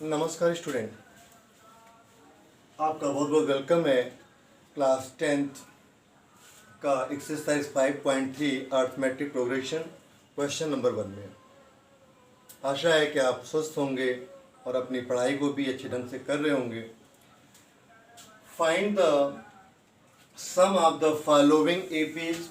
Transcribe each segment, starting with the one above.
नमस्कार स्टूडेंट, आपका बहुत बहुत वेलकम है क्लास 10th का exercise 5.3 arithmetic progression question number 1 में। आशा है कि आप स्वस्थ होंगे और अपनी पढ़ाई को भी अच्छे ढंग से कर रहे होंगे। Find the sum of the following APs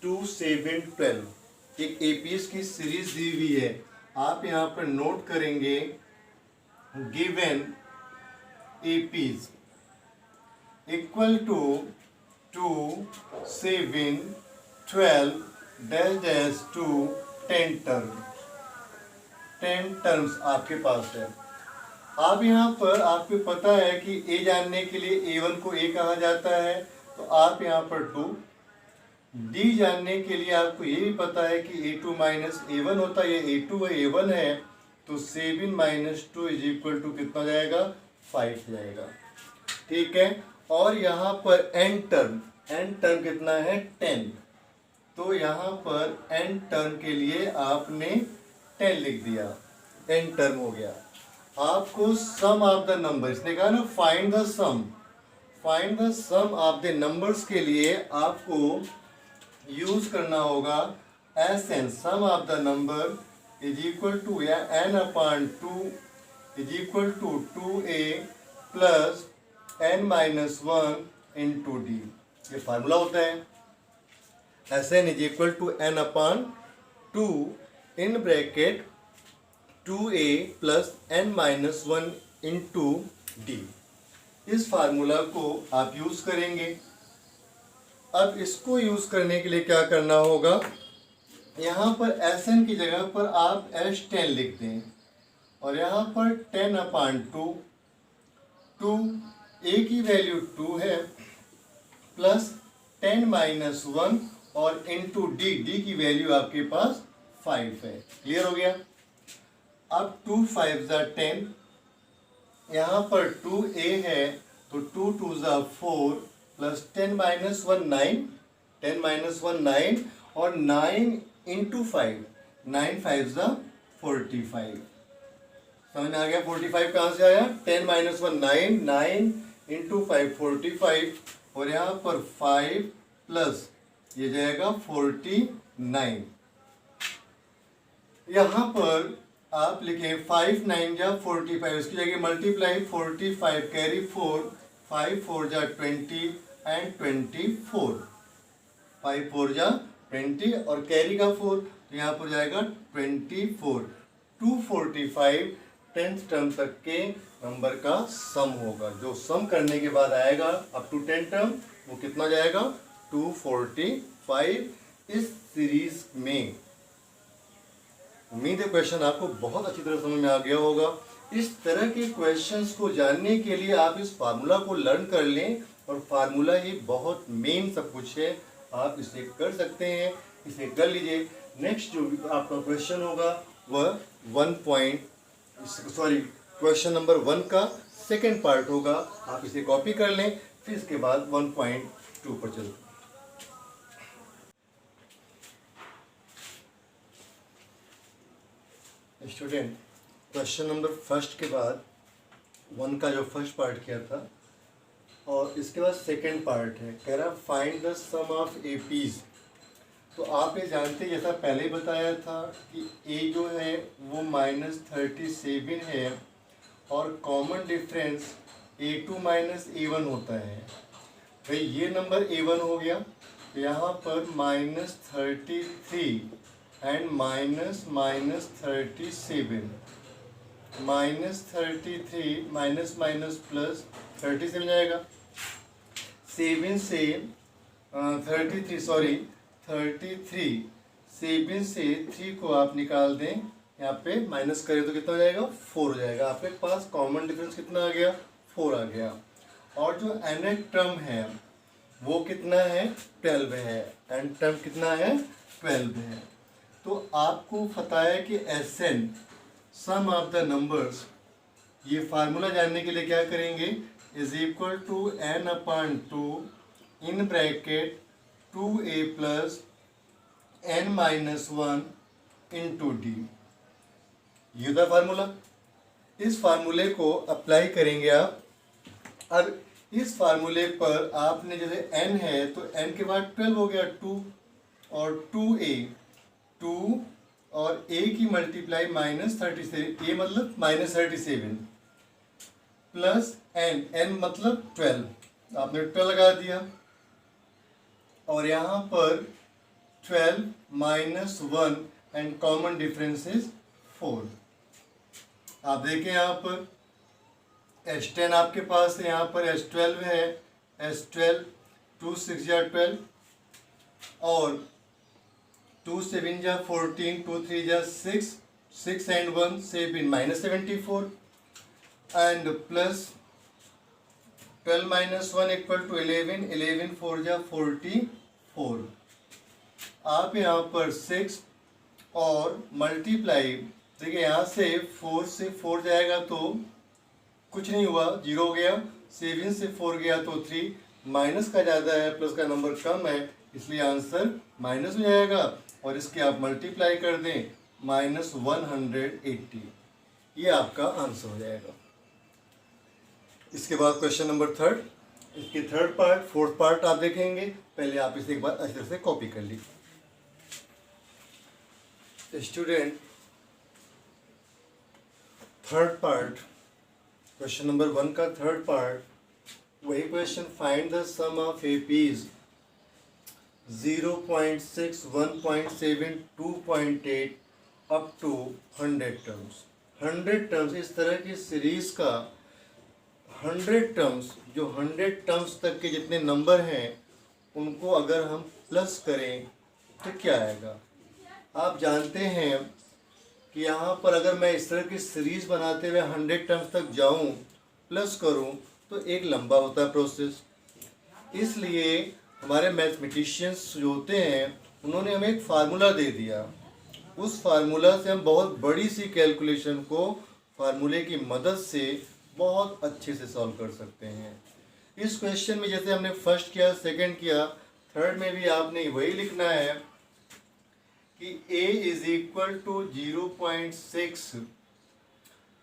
2, 7, 12। एक एपीज की सीरीज दी हुई है, आप यहाँ पर नोट करेंगे given APs equal to 2, 7, 12 dash dash to 10 terms। 10 terms आपके पास है। आप यहाँ पर आपको पता है कि A जानने के लिए A1 को A कहा जाता है, तो आप यहाँ पर 2। D जानने के लिए आपको ये भी पता है कि A2 माइनस A1 होता है, ये A2 है A1 है, तो 7 माइनस 2 इज इक्वल टू कितना जाएगा, 5 जाएगा। ठीक है। और यहाँ पर n टर्म कितना है, 10। तो यहाँ पर n टर्म के लिए आपने 10 लिख दिया, n टर्म हो गया। आपको सम ऑफ द नंबर, इसने कहा ना find the sum of the numbers के लिए आपको यूज करना होगा SN, sum of the number is equal to या n upon 2 is equal to 2a plus n minus 1 into D. ये फार्मूला होता है। SN is equal to n upon 2 in bracket 2a plus n minus 1 into D. इस formula को आप use करेंगे। अब इसको यूज करने के लिए क्या करना होगा, यहाँ पर Sn की जगह पर आप S10 लिख दें और यहाँ पर 10 अपॉन 2 a की वैल्यू 2 है प्लस 10 माइनस 1 और इंटू डी की वैल्यू आपके पास 5 है। क्लियर हो गया। अब 2 5 ज़ा 10, यहाँ पर 2a है तो 2 2 ज़ा 4 प्लस 10 माइनस 1 9, 10 माइनस 1 9 और 9 इंटू 5, 9 5 ज़ा 45। समझ में आ गया 45 कहाँ से आया, 10 माइनस 1 9, 9 इंटू 5 45 और यहाँ पर 5 प्लस ये जाएगा 49। यहाँ पर आप लिखें 5 9 जा 45, इसकी जगह मल्टीप्लाई 45 कैरी 4, 5 4 जा 20 एंड 24, 5 4 जा 20 और कैरी का 4, तो यहाँ पर जाएगा 24। 245 10th टर्म तक के नंबर का सम होगा। जो सम करने के बाद आएगा अप टू 10 टर्म, वो कितना जाएगा, 245 इस सीरीज में। उम्मीद है क्वेश्चन आपको बहुत अच्छी तरह समझ में आ गया होगा। इस तरह के क्वेश्चंस को जानने के लिए आप इस फार्मूला को लर्न कर लें, और फार्मूला ही बहुत मेन सब कुछ है। आप इसे कर सकते हैं, इसे कर लीजिए। नेक्स्ट जो आपका क्वेश्चन होगा वह क्वेश्चन नंबर 1 का सेकेंड पार्ट होगा। आप इसे कॉपी कर लें, फिर इसके बाद 1.2 पर चलते हैं। स्टूडेंट, क्वेश्चन नंबर फर्स्ट के बाद 1 का जो फर्स्ट पार्ट किया था और इसके बाद सेकेंड पार्ट है, कह रहा find the sum of APs. तो आप ये जानते हैं, जैसा पहले बताया था कि a जो है वो -37 है और common difference a2 minus a1 होता है। भाई ये नंबर a1 हो गया, तो यहाँ पर -33 एंड -37, -33 माइनस माइनस प्लस 37 जाएगा। 7 से 33 7 से 3 को आप निकाल दें, यहाँ पे माइनस करें तो कितना हो जाएगा, 4 हो जाएगा। आपके पास कॉमन डिफरेंस कितना आ गया, 4 आ गया। और जो nth टर्म है वो कितना है, 12 है। nth टर्म कितना है, 12 है। तो आपको पता है कि SN sum of the numbers, ये फार्मूला जानने के लिए क्या करेंगे, is equal to n upon 2 in bracket 2a plus n minus 1 into D. ये था फार्मूला। इस फार्मूले को अप्लाई करेंगे आप। अब इस फार्मूले पर आपने जैसे n है तो n के बाद 12 हो गया 2 और 2a 2 और a की मल्टीप्लाई -37 a मतलब -37 प्लस n मतलब 12 आपने 12 लगा दिया और यहाँ पर 12 -1 एंड कॉमन डिफरेंस इज 4। आप देखें यहाँ पर S10 आपके पास है, यहाँ पर S12 है, S12 2 6 जा 12 और 2 7 जा 14 2 3 जा 6 6 and 1 7 -74 and plus 12 minus 1 equal to 11 11 4 जा 44। आप यहाँ पर 6 और मल्टीप्लाई देखिए यहाँ से 4 से 4 जाएगा तो कुछ नहीं हुआ, 0 हो गया। 7 से 4 गया तो 3, माइनस का ज़्यादा है प्लस का नंबर कम है इसलिए आंसर माइनस हो जाएगा और इसके आप मल्टीप्लाई कर दें -180, ये आपका आंसर हो जाएगा। इसके बाद क्वेश्चन नंबर 3, इसके थर्ड पार्ट फोर्थ पार्ट आप देखेंगे, पहले आप इसे एक बार अच्छे तरह से कॉपी कर लीजिए। Student third part question number 1 का थर्ड पार्ट, वही question find the sum of APs 0.6 1.7 2.8 up to 100 terms. 100 terms इस तरह की सीरीज का 100 टर्म्स, जो 100 टर्म्स तक के जितने नंबर हैं उनको अगर हम प्लस करें तो क्या आएगा। आप जानते हैं कि यहाँ पर अगर मैं इस तरह की सीरीज बनाते हुए 100 टर्म्स तक जाऊँ प्लस करूँ तो एक लंबा होता है प्रोसेस, इसलिए हमारे मैथमेटिशियंस जो होते हैं उन्होंने हमें एक फार्मूला दे दिया। उस फार्मूला से हम बहुत बड़ी सी कैलकुलेशन को फार्मूले की मदद से बहुत अच्छे से सॉल्व कर सकते हैं। इस क्वेश्चन में जैसे हमने फर्स्ट किया, सेकंड किया, थर्ड में भी आपने वही लिखना है कि a is equal to 0.6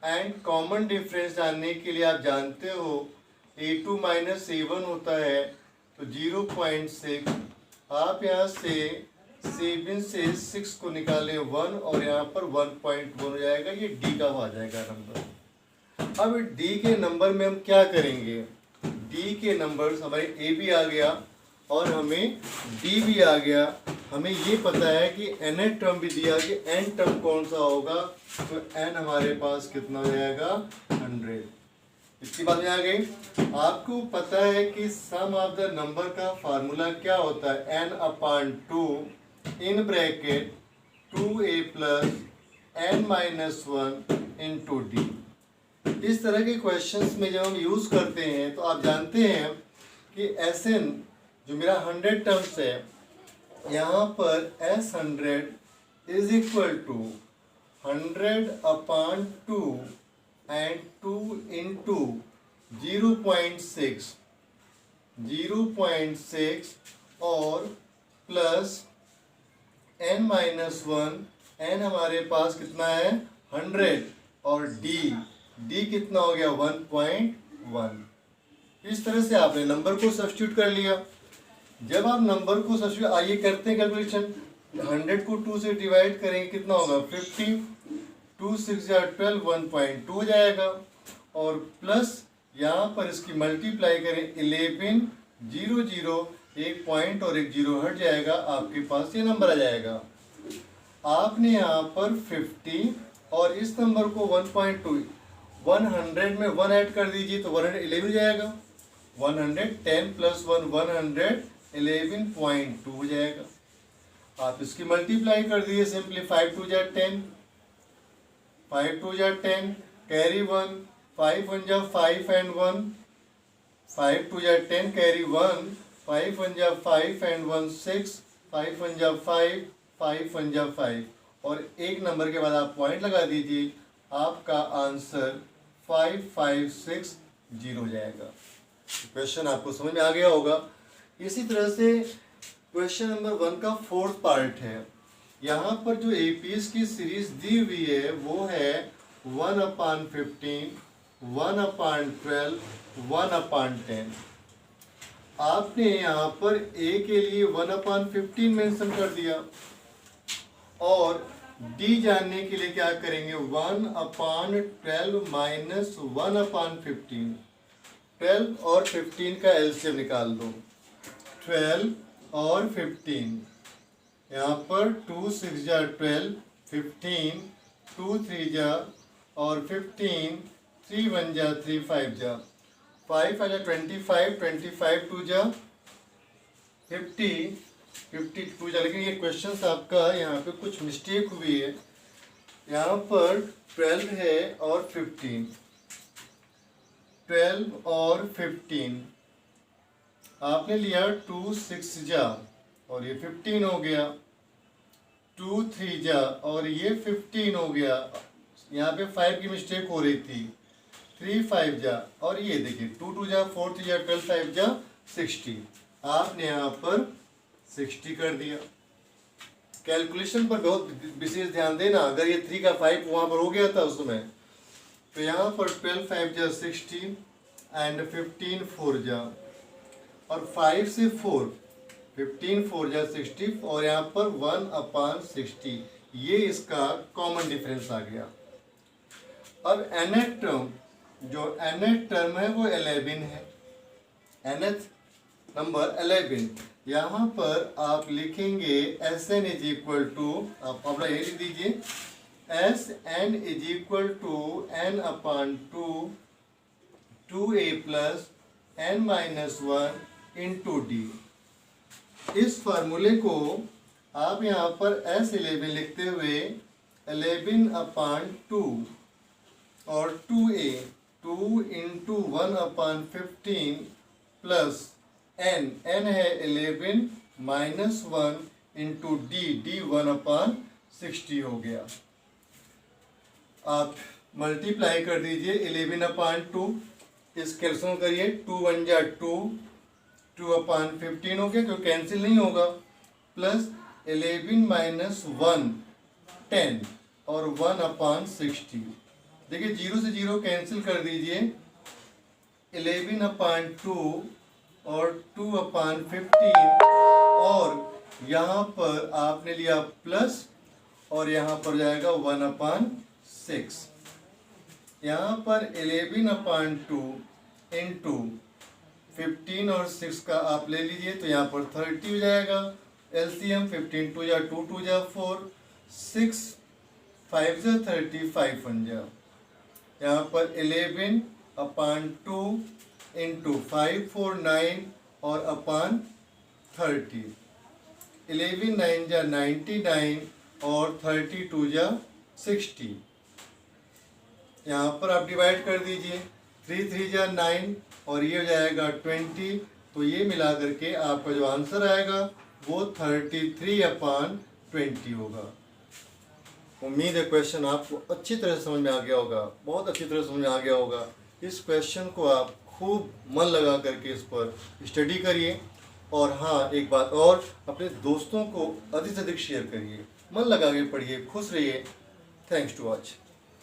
and common difference जानने के लिए आप जानते हो a2 माइनस a1 होता है तो 0.6। आप यहाँ से 7 से 6 को निकालें 1 और यहाँ पर 1.1 हो जाएगा, ये d का आ जाएगा नंबर। अब d के नंबर में हम क्या करेंगे, d के नंबर हमारे a भी आ गया और हमें d भी आ गया। हमें ये पता है कि n टर्म भी दिया कि n टर्म कौन सा होगा, तो n हमारे पास कितना हो जाएगा 100। इसकी बात में आ गई। आपको पता है कि सम ऑफ द नंबर का फार्मूला क्या होता है, n/2 इन bracket 2a plus n-1 into D. इस तरह के क्वेश्चंस में जब हम यूज़ करते हैं तो आप जानते हैं कि Sn जो मेरा 100 टर्म्स है, यहाँ पर S100 is equal to 100/2 and 2 into 0.6 और प्लस n-1। n हमारे पास कितना है 100 और d कितना हो गया 1.1। इस तरह से आपने नंबर को सब्स्टिट्यूट कर लिया। जब आप नंबर को सब्स्टिट्यूट, आइए करते हैं कैलकुलेशन। 100 को 2 से डिवाइड करेंगे कितना होगा 50, 2 6 या 12 1.2 हो जाएगा और प्लस यहाँ पर इसकी मल्टीप्लाई करें 11 0 0 एक पॉइंट और एक जीरो हट जाएगा, आपके पास ये नंबर आ जाएगा। आपने यहाँ पर 50 और इस नंबर को 1.2 100 में 1 ऐड कर दीजिए तो 111 हो जाएगा। 110 प्लस 1 111.2 हो जाएगा। आप इसकी मल्टीप्लाई कर दीजिए सिंपली, 5 2 जा 10, 5 2 जा 10, कैरी 1, 5 1 जा 5 एंड 1, 5 2 जा 10 कैरी 1, 5 1 जा 5 एंड 1 6, 5 1 जा 5, 5 1 जा 5 और एक नंबर के बाद आप पॉइंट लगा दीजिए, आपका आंसर 5560 हो जाएगा। क्वेश्चन आपको समझ में आ गया होगा। इसी तरह से क्वेश्चन नंबर 1 का फोर्थ पार्ट है। यहाँ पर जो एपीएस की सीरीज दी हुई है वो है 1/15, 1/12, 1/10। आपने यहाँ पर a के लिए 1/15 मेंशन कर दिया और d जानने के लिए क्या करेंगे, 1/12 माइनस 1/15। 12 और 15 का एलसीएम निकाल दो। 12 और 15, यहाँ पर 2 6 जा 12, 15 2 3 जा और 15 3 1 जा 3 5 जा 5 आ जा 25, 25 2 जा 50, 52 जा। लेकिन ये क्वेश्चन आपका यहाँ पे कुछ मिस्टेक हुई है। यहाँ पर 12 है और 15, 12 और 15 आपने लिया 2 6 जा और ये 15 हो गया, 2 3 जा और ये 15 हो गया। यहाँ पे 5 की मिस्टेक हो रही थी। 3 5 जा और ये देखिए 2 2 जा 4 3 जा 12 5 जा 60। आपने यहाँ पर 60 कर दिया। कैलकुलेशन पर बहुत विशेष ध्यान देना। अगर ये 3 का 5 वहाँ पर हो गया था उस समय, तो यहाँ पर 12 5 जा 60 एंड 15 4 जा और 5 से 4, 15 4 जा 60 और यहाँ पर 1/60। ये इसका कॉमन डिफरेंस आ गया। अब nth टर्म, जो nth टर्म है वो 11 है। nth number 11। यहाँ पर आप लिखेंगे Sn इज इक्वल टू, आप अपना ये लिख दीजिए, Sn is equal to n/2 2a plus n-1 into D. इस फार्मूले को आप यहाँ पर S11 लिखते हुए 11/2 और 2a 2 इंटू 1/15 प्लस n है 11 माइनस 1 इंटू डी 1/60 हो गया। आप मल्टीप्लाई कर दीजिए 11/2, इस कैंसिल करिए, 2 1 जा 2, 2/15 हो गया क्योंकि कैंसिल नहीं होगा, प्लस 11 माइनस 1 10 और 1/60। देखिए 0 से 0 कैंसिल कर दीजिए, 11/2 और 2/15 और यहाँ पर आपने लिया प्लस और यहाँ पर जाएगा 1/6। यहाँ पर 11/2 इंटू 15 और 6 का आप ले लीजिए तो यहाँ पर 30 हो जाएगा। एलसीएम 15 2 जा 2 2 जा 4, 6 5 जा 30, 5 1 जा। यहाँ पर 11/2 इंटू 5 4 9 और अपान 30, 11 9 जा 99 और 32 जा 60। यहाँ पर आप डिवाइड कर दीजिए, 3 3 जा 9 और ये हो जाएगा 20। तो ये मिला करके आपका जो आंसर आएगा वो 33/20 होगा। उम्मीद है क्वेश्चन आपको अच्छी तरह समझ में आ गया होगा, बहुत अच्छी तरह समझ में आ गया होगा। इस क्वेश्चन को आप खूब मन लगा करके इस पर स्टडी करिए और हाँ, एक बात और, अपने दोस्तों को अधिक से अधिक शेयर करिए। मन लगा के पढ़िए, खुश रहिए। Thanks to watch.